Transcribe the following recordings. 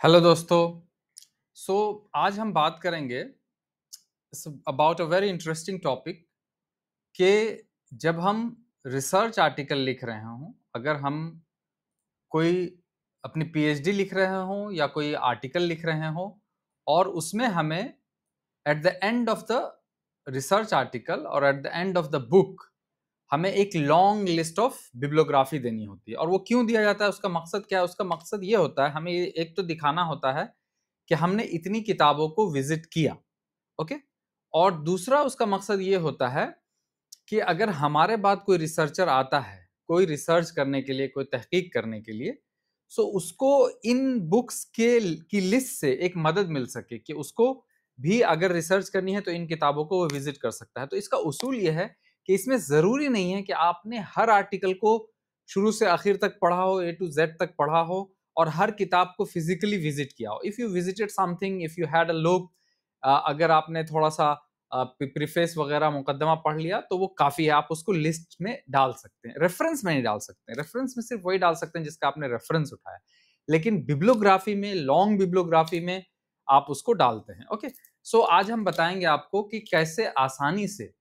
Hello दोस्तों। सो आज हम बात करेंगे about a very interesting topic कि जब हम रिसर्च आर्टिकल लिख रहे हों, अगर हम कोई अपनी पीएचडी लिख रहे हों या कोई आर्टिकल लिख रहे हों और उसमें हमें at the end of the research article और at the end of the book हमें एक लॉन्ग लिस्ट ऑफ बिब्लियोग्राफी देनी होती है। और वो क्यों दिया जाता है, उसका मकसद क्या है? उसका मकसद ये होता है, हमें एक तो दिखाना होता है कि हमने इतनी किताबों को विजिट किया, ओके। और दूसरा उसका मकसद ये होता है कि अगर हमारे बाद कोई रिसर्चर आता है कोई रिसर्च करने के लिए, कोई तहकीक करने के लिए, सो उसको इन बुक्स के की लिस्ट से एक मदद मिल सके कि उसको भी अगर रिसर्च करनी है तो इन किताबों को वो विजिट कर सकता है। तो इसका उसूल ये है कि इसमें जरूरी नहीं है कि आपने हर आर्टिकल को शुरू से आखिर तक पढ़ा हो, ए टू जेड तक पढ़ा हो और हर किताब को फिजिकली विजिट किया हो। If you visited something, if you had a look, अगर आपने थोड़ा सा प्रीफेस वगैरह मुकदमा पढ़ लिया तो वो काफी है, आप उसको लिस्ट में डाल सकते हैं। रेफरेंस में नहीं डाल सकते, रेफरेंस में सिर्फ वही डाल सकते हैं जिसका आपने रेफरेंस उठाया, लेकिन बिब्लियोग्राफी में, लॉन्ग बिब्लियोग्राफी में आप उसको डालते हैं। ओके, सो आज हम बताएंगे आपको कि कैसे आसानी से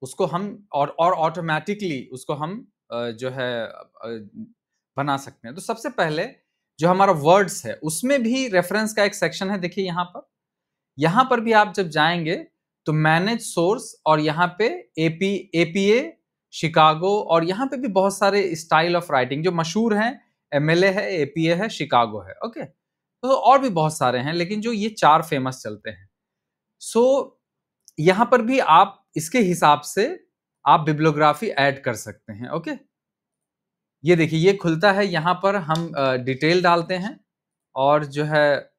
उसको हम और ऑटोमेटिकली उसको हम जो है बना सकते हैं। तो सबसे पहले जो हमारा वर्ड्स है उसमें भी रेफरेंस का एक सेक्शन है। देखिए यहां पर भी आप जब जाएंगे तो मैनेज सोर्स और यहाँ पे एपीए शिकागो, और यहाँ पे भी बहुत सारे स्टाइल ऑफ राइटिंग जो मशहूर हैं, एमएलए है, एपीए है, शिकागो है। ओके, तो और भी बहुत सारे हैं लेकिन जो ये 4 फेमस चलते हैं। सो यहां पर भी आप इसके हिसाब से आप बिब्लियोग्राफी ऐड कर सकते हैं। ओके, ये देखिए ये खुलता है, यहां पर हम डिटेल डालते हैं और जो है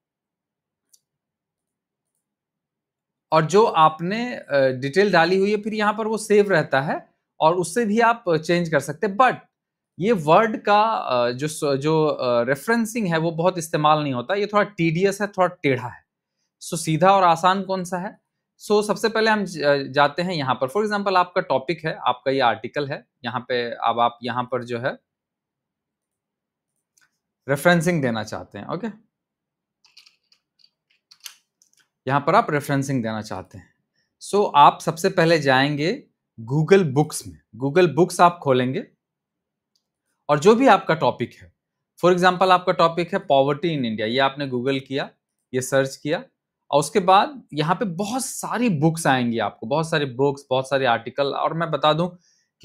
और जो आपने डिटेल डाली हुई है फिर यहाँ पर वो सेव रहता है और उससे भी आप चेंज कर सकते हैं। बट ये वर्ड का जो रेफरेंसिंग है वो बहुत इस्तेमाल नहीं होता, ये थोड़ा टीडियस है, थोड़ा टेढ़ा है। सो सीधा और आसान कौन सा है? सो सबसे पहले हम जाते हैं यहाँ पर। फॉर एग्जाम्पल आपका टॉपिक है, आपका ये आर्टिकल है, यहाँ पे अब आप यहाँ पर जो है रेफरेंसिंग देना चाहते हैं। ओके, यहाँ पर आप रेफरेंसिंग देना चाहते हैं। सो आप सबसे पहले जाएंगे गूगल बुक्स में, गूगल बुक्स आप खोलेंगे और जो भी आपका टॉपिक है, फॉर एग्जांपल आपका टॉपिक है पॉवर्टी इन इंडिया, ये आपने गूगल किया, ये सर्च किया और उसके बाद यहाँ पे बहुत सारी बुक्स आएंगी आपको, बहुत सारी बुक्स, बहुत सारे आर्टिकल। और मैं बता दूं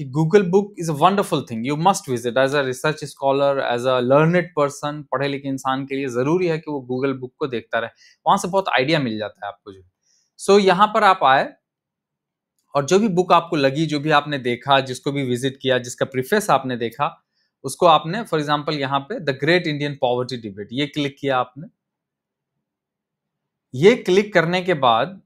कि Google book is a wonderful thing, you must visit as a research scholar, as a learned person. पढ़े लिखे इंसान के लिए जरूरी है कि वो गूगल बुक को देखता रहे, वहां से बहुत आइडिया मिल जाता है आपको जो। सो यहाँ पर आप आए और जो भी बुक आपको लगी, जो भी आपने देखा, जिसको भी विजिट किया, जिसका प्रीफेस आपने देखा, उसको आपने फॉर एग्जांपल यहाँ पे the great Indian poverty debate ये क्लिक किया आपने। ये क्लिक करने के बाद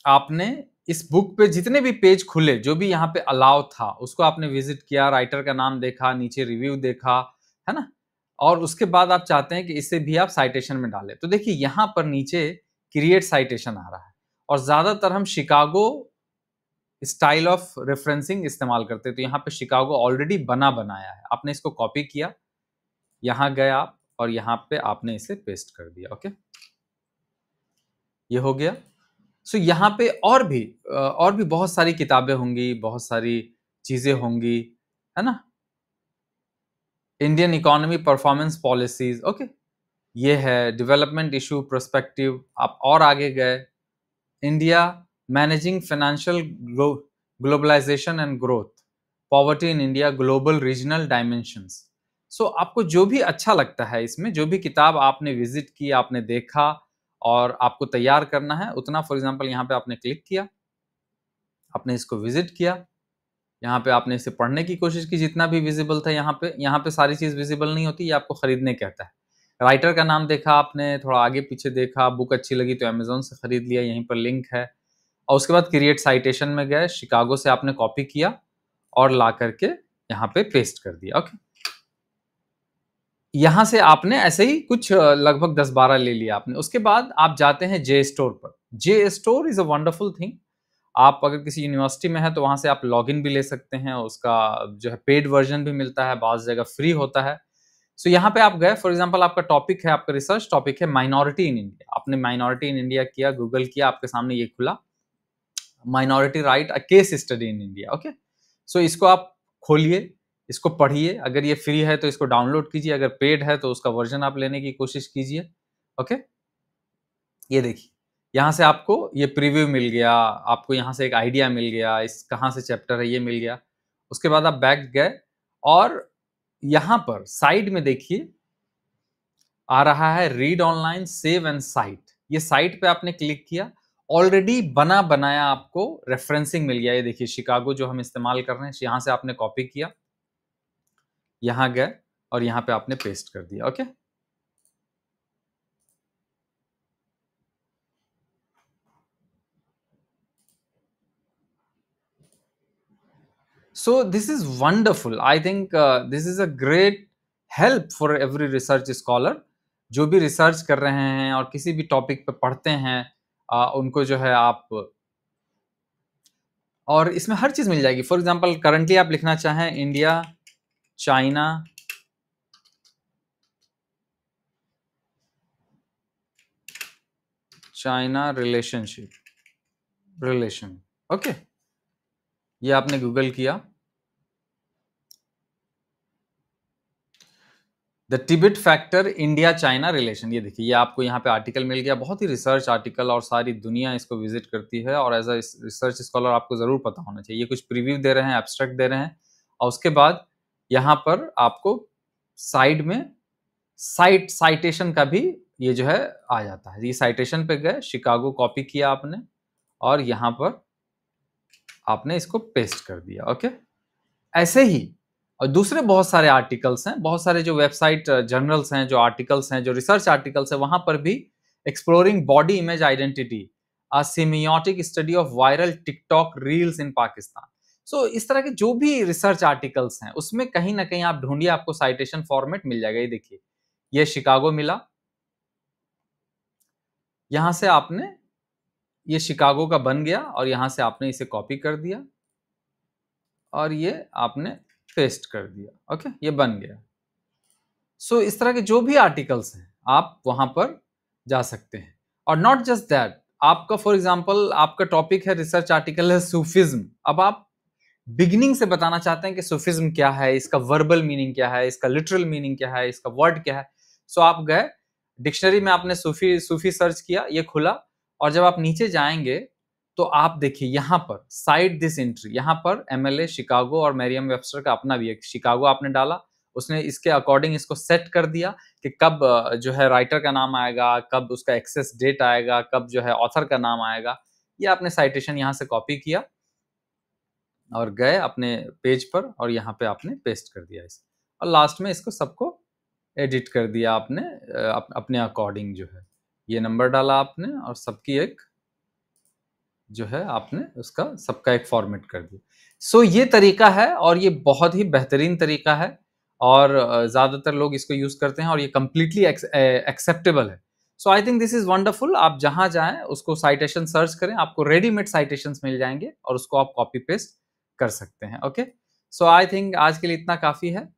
आपने इस बुक पे जितने भी पेज खुले, जो भी यहाँ पे अलाउ था, उसको आपने विजिट किया, राइटर का नाम देखा, नीचे रिव्यू देखा, है ना। और उसके बाद आप चाहते हैं कि इसे भी आप साइटेशन में डालें, तो देखिए यहाँ पर नीचे क्रिएट साइटेशन आ रहा है और ज्यादातर हम शिकागो स्टाइल ऑफ रेफरेंसिंग इस्तेमाल करते हैं। तो यहाँ पे शिकागो ऑलरेडी बना बनाया है, आपने इसको कॉपी किया, यहाँ गए आप और यहाँ पे आपने इसे पेस्ट कर दिया। ओके, ये हो गया। सो यहाँ पे और भी बहुत सारी किताबें होंगी, बहुत सारी चीजें होंगी, है ना। Indian economy performance policies, okay, ये है डेवलपमेंट इशू प्रोस्पेक्टिव। आप और आगे गए, India managing financial globalisation and growth, poverty in India, global regional dimensions. So आपको जो भी अच्छा लगता है इसमें, जो भी किताब आपने विजिट की, आपने देखा और आपको तैयार करना है उतना, फॉर एग्जांपल यहाँ पे आपने क्लिक किया, आपने इसको विजिट किया, यहाँ पे आपने इसे पढ़ने की कोशिश की, जितना भी विजिबल था यहाँ पे सारी चीज विजिबल नहीं होती, ये आपको खरीदने कहता है। राइटर का नाम देखा आपने, थोड़ा आगे पीछे देखा, बुक अच्छी लगी तो अमेजोन से खरीद लिया, यहीं पर लिंक है। और उसके बाद क्रिएट साइटेशन में गए, शिकागो से आपने कॉपी किया और ला करके यहाँ पे पेस्ट कर दिया। ओके, यहां से आपने ऐसे ही कुछ लगभग 10-12 ले लिया आपने। उसके बाद आप जाते हैं जे स्टोर पर। JSTOR is a wonderful thing. आप अगर किसी यूनिवर्सिटी में है तो वहां से आप लॉगिन भी ले सकते हैं, उसका जो है पेड वर्जन भी मिलता है, बाज़ जगह फ्री होता है। सो यहाँ पे आप गए, फॉर एग्जांपल आपका टॉपिक है, आपका रिसर्च टॉपिक है माइनॉरिटी इन इंडिया, आपने माइनॉरिटी इन इंडिया किया, गूगल किया, आपके सामने ये खुला, minority right a case study in India. Okay, so इसको आप खोलिए, इसको पढ़िए, अगर ये फ्री है तो इसको डाउनलोड कीजिए, अगर पेड है तो उसका वर्जन आप लेने की कोशिश कीजिए। ओके, ये देखिए, यहाँ से आपको ये प्रीव्यू मिल गया, आपको यहाँ से एक आइडिया मिल गया, इस कहाँ से चैप्टर है ये मिल गया। उसके बाद आप बैक गए और यहाँ पर साइड में देखिए आ रहा है read online save and site. ये साइट पे आपने क्लिक किया, ऑलरेडी बना बनाया आपको रेफरेंसिंग मिल गया। ये देखिए शिकागो जो हम इस्तेमाल कर रहे हैं, यहाँ से आपने कॉपी किया, यहाँ गए और यहाँ पे आपने पेस्ट कर दिया। Okay, so this is wonderful. I think this is a great help for every research scholar जो भी रिसर्च कर रहे हैं और किसी भी टॉपिक पे पढ़ते हैं, उनको जो है आप, और इसमें हर चीज मिल जाएगी। फॉर एग्जांपल करंटली आप लिखना चाहें इंडिया चाइना रिलेशन। ओके, ये आपने गूगल किया, the Tibet factor India China relation. ये देखिए, ये आपको यहाँ पे आर्टिकल मिल गया, बहुत ही रिसर्च आर्टिकल, और सारी दुनिया इसको विजिट करती है, और एज अ रिसर्च स्कॉलर आपको जरूर पता होना चाहिए। ये कुछ प्रीव्यू दे रहे हैं, एब्स्ट्रैक्ट दे रहे हैं, और उसके बाद यहाँ पर आपको साइड में साइटेशन का भी ये जो है आ जाता है। ये साइटेशन पे गए, शिकागो कॉपी किया आपने और यहाँ पर आपने इसको पेस्ट कर दिया। ओके, ऐसे ही और दूसरे बहुत सारे आर्टिकल्स हैं, बहुत सारे जो वेबसाइट जर्नल्स हैं, जो आर्टिकल्स हैं, जो रिसर्च आर्टिकल्स हैं, वहां पर भी exploring body image identity, a semiotic study of viral TikTok reels in Pakistan. So इस तरह के जो भी रिसर्च आर्टिकल्स हैं, उसमें कहीं ना कहीं आप ढूंढिए, आपको साइटेशन फॉर्मेट मिल जाएगा। ये देखिए, ये शिकागो मिला, यहां से आपने ये शिकागो का बन गया और यहां से आपने इसे कॉपी कर दिया और ये आपने पेस्ट कर दिया। ओके, ये बन गया। सो इस तरह के जो भी आर्टिकल्स हैं आप वहां पर जा सकते हैं। और नॉट जस्ट दैट, आपका फॉर एग्जांपल आपका टॉपिक है, रिसर्च आर्टिकल है सूफिज्म। अब आप बिगिनिंग से बताना चाहते हैं कि सूफिज्म क्या है, इसका वर्बल मीनिंग क्या है, इसका लिटरल मीनिंग क्या है, इसका वर्ड क्या है। सो आप गए डिक्शनरी में, आपने सूफी सूफी सर्च किया, ये खुला, और जब आप नीचे जाएंगे तो आप देखिए यहाँ पर साइड दिस एंट्री, यहाँ पर एमएलए शिकागो और मैरियम वेबस्टर का अपना भी एक शिकागो आपने डाला, उसने इसके अकॉर्डिंग इसको सेट कर दिया कि कब जो है राइटर का नाम आएगा, कब उसका एक्सेस डेट आएगा, कब जो है ऑथर का नाम आएगा। ये आपने साइटेशन यहाँ से कॉपी किया और गए अपने पेज पर और यहाँ पे आपने पेस्ट कर दिया इसे, और लास्ट में इसको सबको एडिट कर दिया आपने अपने अकॉर्डिंग। जो है ये नंबर डाला आपने और सबकी एक जो है आपने उसका सबका एक फॉर्मेट कर दिया। सो ये तरीका है और ये बहुत ही बेहतरीन तरीका है, और ज़्यादातर लोग इसको यूज़ करते हैं और ये कम्प्लीटली एक्सेप्टेबल है। So I think this is wonderful. आप जहाँ जाएँ उसको साइटेशन सर्च करें, आपको रेडीमेड साइटेशंस मिल जाएंगे और उसको आप कॉपी पेस्ट कर सकते हैं। ओके, सो आई थिंक आज के लिए इतना काफ़ी है।